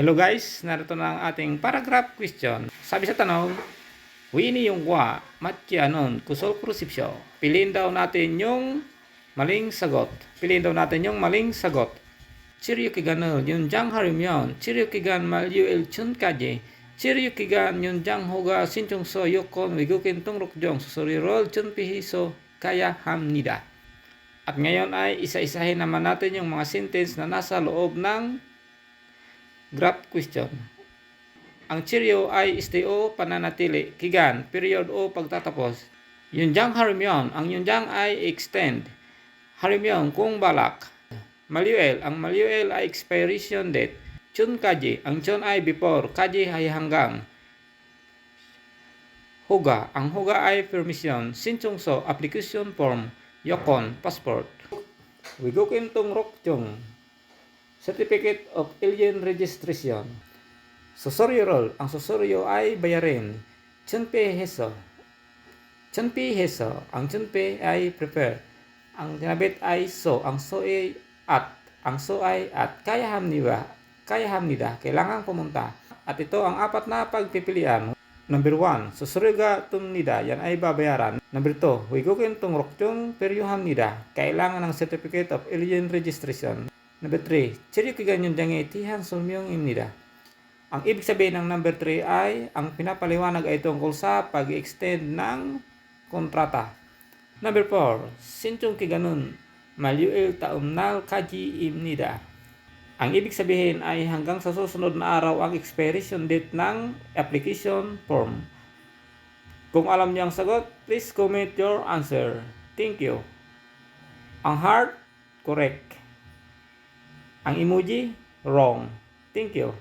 Hello guys, narito na ang ating paragraph question. Sabi sa tanong, Winnie yung wa, matyanon, kusol krusipsyo. Piliin daw natin yung maling sagot. Piliin daw natin yung maling sagot. Chiryukiganol, yung jang harimyon. Chiryukigan malyu el chunkaje. Chiryukigan yung jang hoga sinchong so yokon wigukin tungrukjong susurirol chunpihiso kaya hamnida. At ngayon ay isa-isahin naman natin yung mga sentence na nasa loob ng graph question. Ang chiryo ay stay o pananatili, kigan, period o pagtatapos. Yunjang harimyon, ang yunjang ay extend. Harimyon kung balak. Malyuel, ang malyuel ay expiration date. Chun kaji, ang chun ay before, kaji ay hanggang. Huga, ang huga ay permission. Sinchungso, application form. Yokon, passport. Wigukin tung rokchong, Certificate of Alien Registration. Susoryo roll. Ang susoryo ay bayarin. Chunpe heso. Chunpe heso. Ang chunpe ay prepare. Ang tinabit ay so. Ang so ay at. Ang so ay at. Kaya hamnida. Kaya hamnida. Kailangan pumunta. At ito ang apat na pagpipilian. Number 1. Susoryo ga tumnida. Yan ay babayaran. Number 2. Wigukin tung rokchong peryo hamnida. Kailangan ng Certificate of Alien Registration. Number 3, chiryukigan yung jange tihan sulmyong imnida. Ang ibig sabihin ng number 3 ay ang pinapaliwanag ay tungkol sa pag-extend ng kontrata. Number 4, sinchong kiganun malyuil taumnal kaji imnida. Ang ibig sabihin ay hanggang sa susunod na araw ang expiration date ng application form. Kung alam niyo ang sagot, please comment your answer. Thank you. Ang heart, correct. Ang emoji, wrong. Thank you.